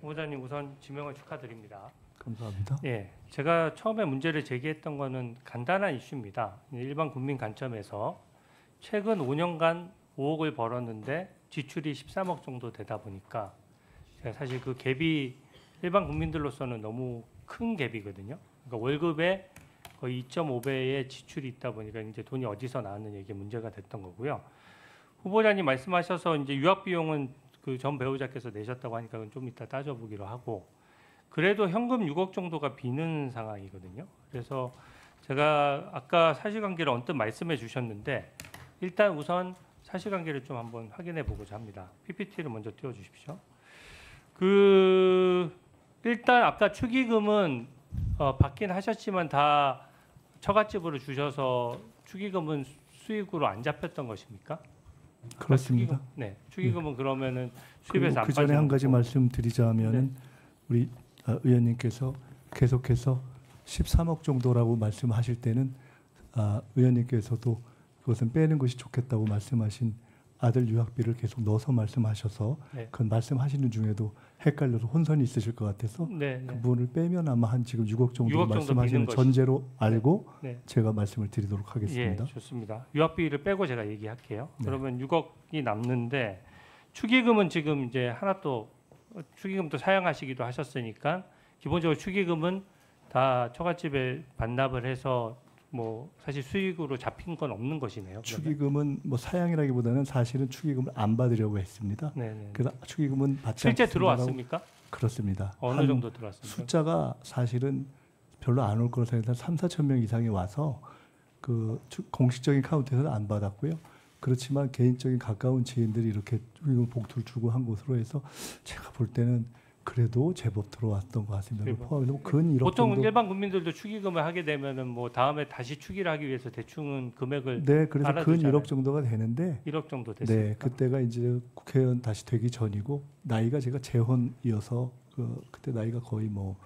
후보자님 우선 지명을 축하드립니다. 감사합니다. 예, 제가 처음에 문제를 제기했던 거는 간단한 이슈입니다. 일반 국민 관점에서 최근 5년간 5억을 벌었는데 지출이 13억 정도 되다 보니까 제가 사실 그 갭이 일반 국민들로서는 너무 큰 갭이거든요. 그러니까 월급에 거의 2.5배의 지출이 있다 보니까 이제 돈이 어디서 나왔느냐 이게 문제가 됐던 거고요. 후보자님 말씀하셔서 이제 유학 비용은 그 전 배우자께서 내셨다고 하니까 그건 좀 이따 따져보기로 하고, 그래도 현금 6억 정도가 비는 상황이거든요. 그래서 제가 아까 사실관계를 언뜻 말씀해 주셨는데 일단 우선 사실관계를 좀 한번 확인해 보고자 합니다. PPT를 먼저 띄워주십시오. 일단 아까 축의금은 받긴 하셨지만 다 처갓집으로 주셔서 축의금은 수익으로 안 잡혔던 것입니까? 그렇습니다. 네, 축의금은 그러면은 그리고 수입에서 안 그 전에 한 가지 빠지는 말씀드리자면은 우리 의원님께서 계속해서 13억 정도라고 말씀하실 때는 의원님께서도 그것은 빼는 것이 좋겠다고 말씀하신 아들 유학비를 계속 넣어서 말씀하셔서 네. 그건 말씀하시는 중에도 헷갈려서 혼선이 있으실 것 같아서 네, 그 네. 부분을 빼면 아마 한 지금 6억 정도 6억 정도 말씀하시는 비는 전제로 알고 네. 제가 말씀을 드리도록 하겠습니다. 예, 좋습니다. 유학비를 빼고 제가 얘기할게요. 네. 그러면 6억이 남는데 축의금은 지금 이제 하나 또 축의금도 사용하시기도 하셨으니까 기본적으로 축의금은 다 처갓집에 반납을 해서 뭐 사실 수익으로 잡힌 건 없는 것이네요. 그러면. 축의금은 뭐 사양이라기보다는 사실은 축의금을 안 받으려고 했습니다. 네네. 그래서 축의금은 받지 실제 않겠습니다라고- 들어왔습니까? 그렇습니다. 어느 한 정도 들어왔습니까? 숫자가 사실은 별로 안 올 거로 생각해서 3, 4천 명 이상이 와서 그 공식적인 카운트에서는 안 받았고요. 그렇지만 개인적인 가까운 지인들이 이렇게 축의금 봉투를 주고 한 곳으로 해서 제가 볼 때는 그래도 제법 들어왔던 것 같습니다. 제법. 포함해서 근 1억 보통 정도. 일반 국민들도 축의금을 하게 되면은 뭐 다음에 다시 축의를 하기 위해서 대충은 금액을 네, 그래서 근 알아두잖아요. 1억 정도가 되는데 1억 정도 됐습니다. 네, 그때가 이제 국회의원 다시 되기 전이고 나이가 제가 재혼이어서 그때 나이가 거의 뭐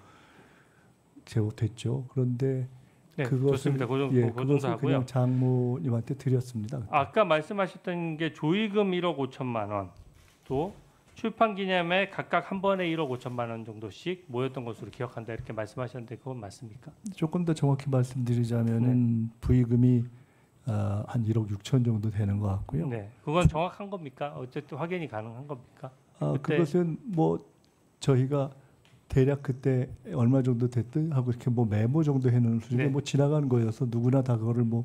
제법됐죠. 그런데 네, 그것을 좋습니다. 그 정도, 예, 그 정도 그것을 하고요. 그냥 장모님한테 드렸습니다. 그때. 아까 말씀하셨던 게 조의금 1억 5천만 원, 또 출판 기념에 각각 한 번에 1억 5천만 원 정도씩 모였던 것으로 기억한다 이렇게 말씀하셨는데 그건 맞습니까? 조금 더 정확히 말씀드리자면은 부의금이 한 1억 6천 정도 되는 것 같고요. 네, 그건 정확한 겁니까? 어쨌든 확인이 가능한 겁니까? 그때- 그것은 뭐 저희가 대략 그때 얼마 정도 됐든 하고 이렇게 뭐 메모 정도 해놓은 수준에 네. 뭐 지나가는 거여서 누구나 다 그거를 뭐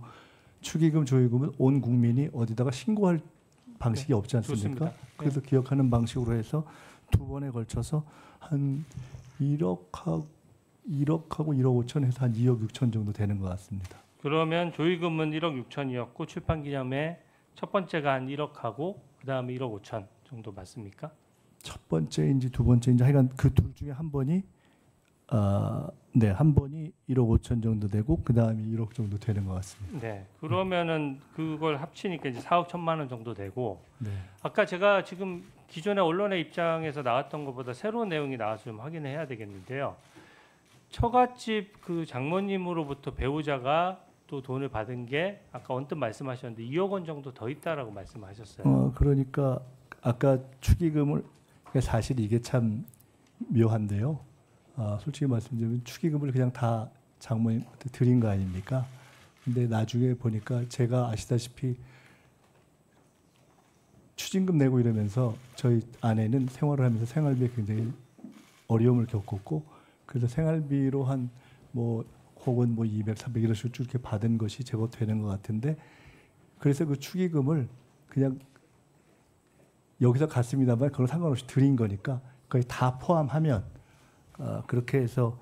축의금 조의금은 온 국민이 어디다가 신고할 방식이 없지 않습니까? 좋습니다. 그래서 기억하는 방식으로 해서 두 번에 걸쳐서 한 1억하고 1억 5천 해서 한 2억 6천 정도 되는 것 같습니다. 그러면 조의금은 1억 6천이었고 출판 기념에 첫 번째가 한 1억하고 그 다음에 1억 5천 정도 맞습니까? 첫 번째인지 두 번째인지 하여간 그 둘 중에 한 번이 네, 한 번이 1억 5천 정도 되고 그 다음에 1억 정도 되는 것 같습니다. 네, 그러면은 그걸 합치니까 이제 4억 1천만 원 정도 되고 네. 아까 제가 지금 기존의 언론의 입장에서 나왔던 것보다 새로운 내용이 나와서 좀 확인해야 되겠는데요. 처갓집 그 장모님으로부터 배우자가 또 돈을 받은 게 아까 언뜻 말씀하셨는데 2억 원 정도 더 있다라고 말씀하셨어요. 그러니까 아까 축의금을 사실 이게 참 묘한데요. 솔직히 말씀드리면 축의금을 그냥 다 장모님한테 드린 거 아닙니까? 근데 나중에 보니까 제가 아시다시피 추징금 내고 이러면서 저희 아내는 생활을 하면서 생활비에 굉장히 어려움을 겪었고 그래서 생활비로 한 뭐 혹은 뭐 200, 300 이런 식으로 쭉 이렇게 받은 것이 제법 되는 것 같은데 그래서 그 축의금을 그냥 여기서 갔습니다만 그걸 상관없이 드린 거니까 거의 다 포함하면 그렇게 해서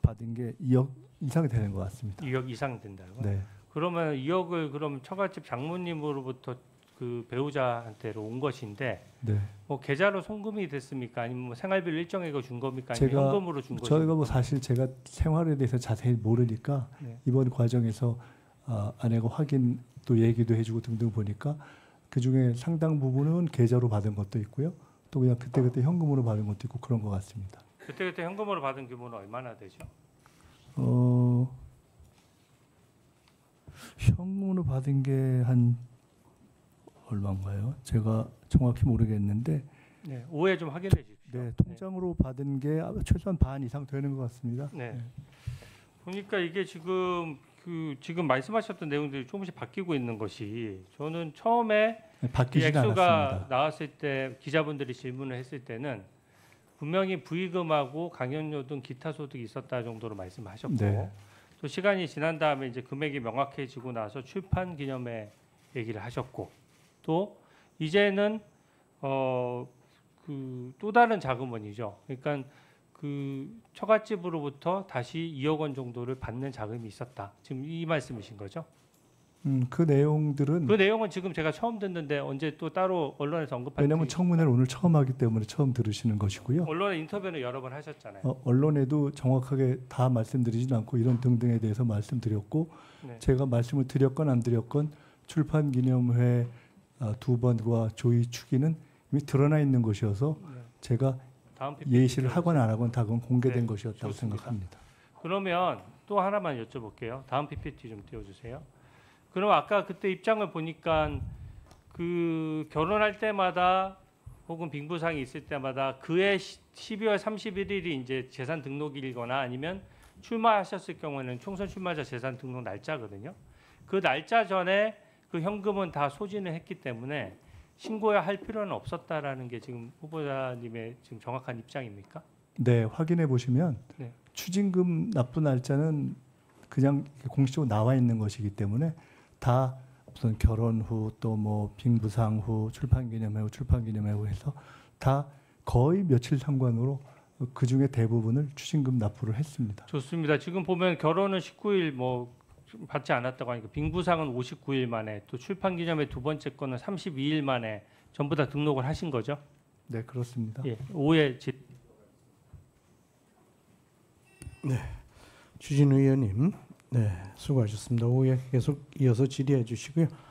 받은 게 2억 이상이 되는 것 같습니다. 2억 이상 된다고? 네. 그러면 2억을 그럼 처갓집 장모님으로부터 그 배우자한테로 온 것인데 네. 뭐 계좌로 송금이 됐습니까? 아니면 뭐 생활비를 일정액을 준 겁니까? 아니면 제가 현금으로 준 저희가 것입니까? 뭐 사실 제가 생활에 대해서 자세히 모르니까 네. 이번 과정에서 아내가 확인 또 얘기도 해주고 등등 보니까 그 중에 상당 부분은 계좌로 받은 것도 있고요. 또 그냥 그때그때 현금으로 받은 것도 있고 그런 것 같습니다. 그때 현금으로 받은 규모는 얼마나 되죠? 현금으로 받은 게 한 얼마인가요? 제가 정확히 모르겠는데 네, 오해 좀 확인해 주십시오. 네, 통장으로 받은 게 최소한 반 이상 되는 것 같습니다. 네. 보니까 이게 지금 말씀하셨던 내용들이 조금씩 바뀌고 있는 것이 저는 처음에 네, 이 바뀌지는 액수가 않았습니다. 나왔을 때 기자분들이 질문을 했을 때는 분명히 부의금하고 강연료 등 기타 소득이 있었다 정도로 말씀하셨고 네. 또 시간이 지난 다음에 이제 금액이 명확해지고 나서 출판 기념회 얘기를 하셨고 또 이제는 그 또 다른 자금원이죠. 그러니까 그 처갓집으로부터 다시 2억 원 정도를 받는 자금이 있었다. 지금 이 말씀이신 거죠? 그 내용들은 그 내용은 지금 제가 처음 듣는데 언제 또 따로 언론에서 언급한 왜냐하면 적이 청문회를 오늘 처음 하기 때문에 처음 들으시는 것이고요. 언론에 인터뷰는 여러 번 하셨잖아요. 언론에도 정확하게 다 말씀드리진 않고 이런 등등에 대해서 말씀드렸고 네. 제가 말씀을 드렸건 안 드렸건 출판 기념회 2번과 조의 추기는 이미 드러나 있는 것이어서 네. 제가 다음 PPT 예시를 하건 안 하건 다 그건 공개된 네, 것이었다고 좋습니다. 생각합니다. 그러면 또 하나만 여쭤볼게요. 다음 PPT 좀 띄워주세요. 그럼 아까 그때 입장을 보니까 그 결혼할 때마다 혹은 빙부상이 있을 때마다 그해 12월 31일이 이제 재산 등록일이거나 아니면 출마하셨을 경우에는 총선 출마자 재산 등록 날짜거든요. 그 날짜 전에 그 현금은 다 소진을 했기 때문에 신고해야 할 필요는 없었다라는 게 지금 후보자님의 지금 정확한 입장입니까? 네, 확인해 보시면 네. 추징금 납부 날짜는 그냥 공식적으로 나와 있는 것이기 때문에 다 무슨 결혼 후 또 뭐 빙부상 후 출판기념회 후 출판기념회 후 해서 다 거의 며칠 상관으로 그 중에 대부분을 추징금 납부를 했습니다. 좋습니다. 지금 보면 결혼은 19일 뭐 받지 않았다고 하니까 빙부상은 59일 만에 또 출판기념회 두 번째 거는 32일 만에 전부 다 등록을 하신 거죠? 네, 그렇습니다. 예. 오해 추진우 의원님, 네, 수고하셨습니다. 오후에 계속 이어서 질의해 주시고요.